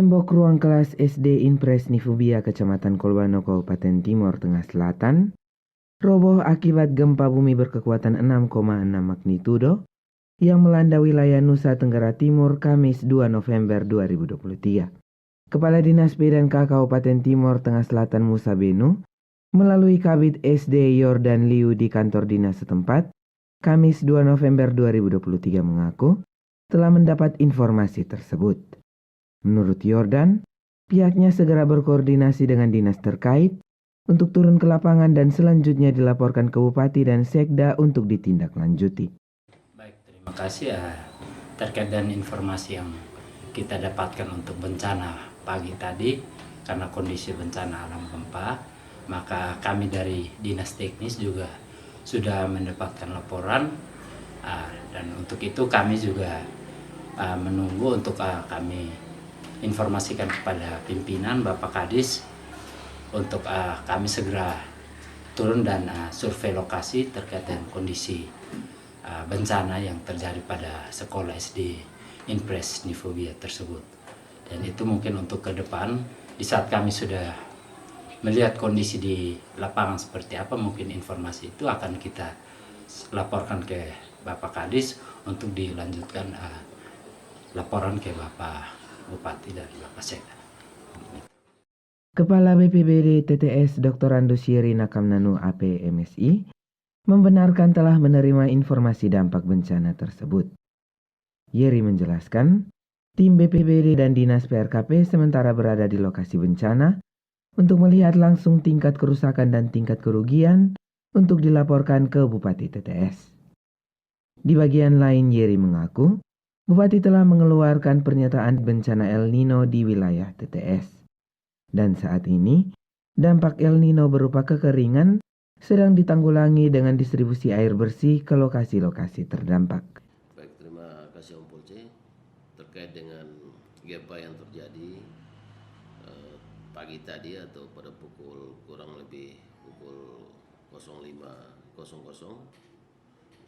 Tembok ruang kelas SD Impres Nifubia, Kecamatan Kolbano, Kabupaten Timor Tengah Selatan, roboh akibat gempa bumi berkekuatan 6,6 magnitudo yang melanda wilayah Nusa Tenggara Timur Kamis 2 November 2023. Kepala Dinas PDNK Kabupaten Timor Tengah Selatan Musa Benu melalui Kabid SD Yordan Liu di kantor dinas setempat, Kamis 2 November 2023 mengaku telah mendapat informasi tersebut. Menurut Yordan, pihaknya segera berkoordinasi dengan dinas terkait untuk turun ke lapangan dan selanjutnya dilaporkan ke Bupati dan Sekda untuk ditindaklanjuti. Baik, terima kasih terkait dengan informasi yang kita dapatkan untuk bencana pagi tadi. Karena kondisi bencana alam gempa, maka kami dari Dinas Teknis juga sudah mendapatkan laporan, dan untuk itu kami juga menunggu untuk kami informasikan kepada pimpinan Bapak Kadis untuk kami segera turun dan survei lokasi terkait dengan kondisi bencana yang terjadi pada sekolah SD Impres Nifubia tersebut. Dan itu mungkin untuk ke depan, di saat kami sudah melihat kondisi di lapangan seperti apa, mungkin informasi itu akan kita laporkan ke Bapak Kadis untuk dilanjutkan laporan ke Bapak Bupati dan Bapak Sekda. Kepala BPBD TTS Dr. Andosyiri Nakamnanu APMSI membenarkan telah menerima informasi dampak bencana tersebut. Yeri menjelaskan, tim BPBD dan Dinas PRKP sementara berada di lokasi bencana untuk melihat langsung tingkat kerusakan dan tingkat kerugian untuk dilaporkan ke Bupati TTS. Di bagian lain, Yeri mengaku, Bupati telah mengeluarkan pernyataan bencana El Nino di wilayah TTS. Dan saat ini, dampak El Nino berupa kekeringan sedang ditanggulangi dengan distribusi air bersih ke lokasi-lokasi terdampak. Baik, terima kasih Om Polce. Terkait dengan gempa yang terjadi pagi tadi atau pada kurang lebih pukul 05.00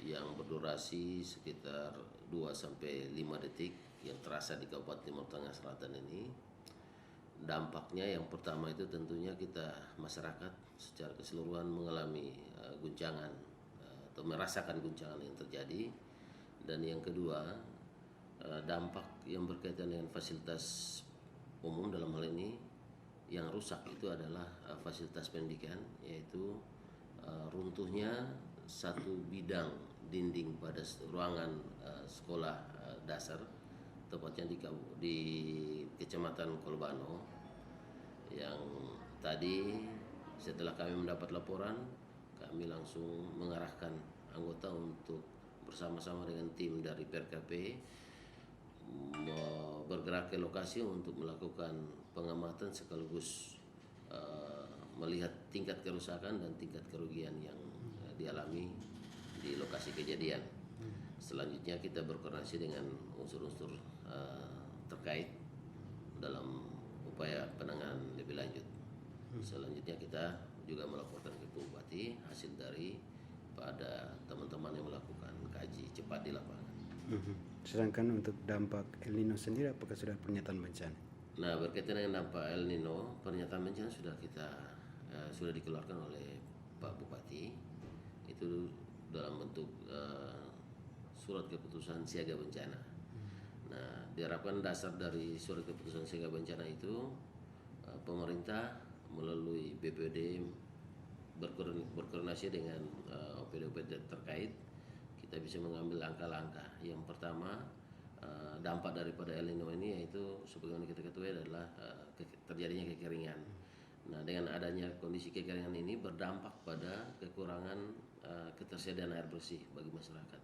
yang berdurasi sekitar 2-5 detik yang terasa di Kabupaten Timor Tengah Selatan ini. Dampaknya yang pertama itu tentunya kita masyarakat secara keseluruhan mengalami guncangan atau merasakan guncangan yang terjadi. Dan yang kedua, dampak yang berkaitan dengan fasilitas umum dalam hal ini yang rusak itu adalah fasilitas pendidikan, yaitu runtuhnya satu bidang dinding pada ruangan sekolah dasar, tepatnya di Kecamatan Kolbano, yang tadi setelah kami mendapat laporan, kami langsung mengarahkan anggota untuk bersama-sama dengan tim dari PRKP bergerak ke lokasi untuk melakukan pengamatan sekaligus melihat tingkat kerusakan dan tingkat kerugian yang dialami di lokasi kejadian. Selanjutnya kita berkoordinasi dengan unsur-unsur terkait dalam upaya penanganan lebih lanjut. Selanjutnya kita juga melaporkan ke Bupati hasil dari pada teman-teman yang melakukan kaji cepat di lapangan. Sedangkan untuk dampak El Nino sendiri, apakah sudah pernyataan bencana? Nah, berkaitan dengan dampak El Nino, pernyataan bencana sudah dikeluarkan oleh Pak Bupati, itu dalam bentuk surat keputusan siaga bencana. Nah, diharapkan dasar dari surat keputusan siaga bencana itu pemerintah melalui BPD berkoordinasi dengan OPD-OPD terkait, kita bisa mengambil langkah-langkah. Yang pertama, dampak daripada El Nino ini yaitu sebagaimana kita ketahui adalah terjadinya kekeringan. Nah, dengan adanya kondisi kekeringan ini berdampak pada kekurangan ketersediaan air bersih bagi masyarakat.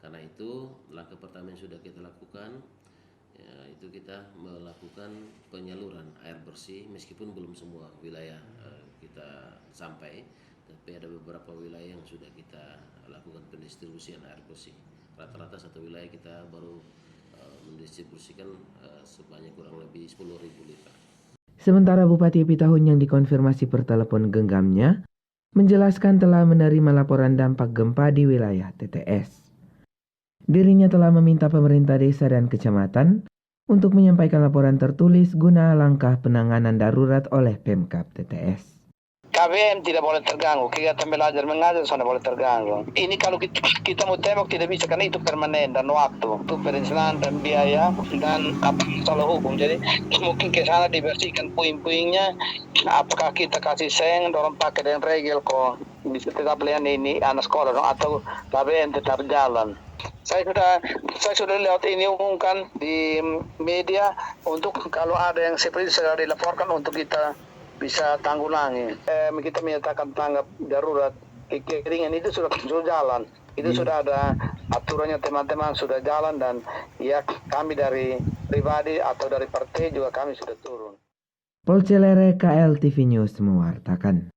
Karena itu langkah pertama yang sudah kita lakukan, itu kita melakukan penyaluran air bersih meskipun belum semua wilayah kita sampai, tapi ada beberapa wilayah yang sudah kita lakukan pendistribusian air bersih. Rata-rata satu wilayah kita baru mendistribusikan sebanyak kurang lebih 10.000 liter. Sementara Bupati Pitahun yang dikonfirmasi per telepon genggamnya menjelaskan telah menerima laporan dampak gempa di wilayah TTS. Dirinya telah meminta pemerintah desa dan kecamatan untuk menyampaikan laporan tertulis guna langkah penanganan darurat oleh Pemkab TTS. KBM tidak boleh terganggu, kegiatan belajar mengajar sudah boleh terganggu. Ini kalau kita mau tembak tidak bisa karena itu permanen dan waktu, itu perizinan dan biaya dan apa masalah hukum. Jadi mungkin ke sana dibersihkan puing-puingnya. Apakah kita kasih seng, dorong pakai dengan regel kok bisa tetap lihat ini anak sekolah dong, atau KBM tetap jalan. Saya sudah lihat ini umumkan di media untuk kalau ada yang seperti itu sudah dilaporkan untuk kita bisa tanggulangi. Kita menyatakan tanggap darurat kekeringan itu sudah jalan. Itu sudah ada aturannya, teman-teman sudah jalan, dan ya kami dari pribadi atau dari partai juga kami sudah turun. Polcelere KL TV News mewartakan.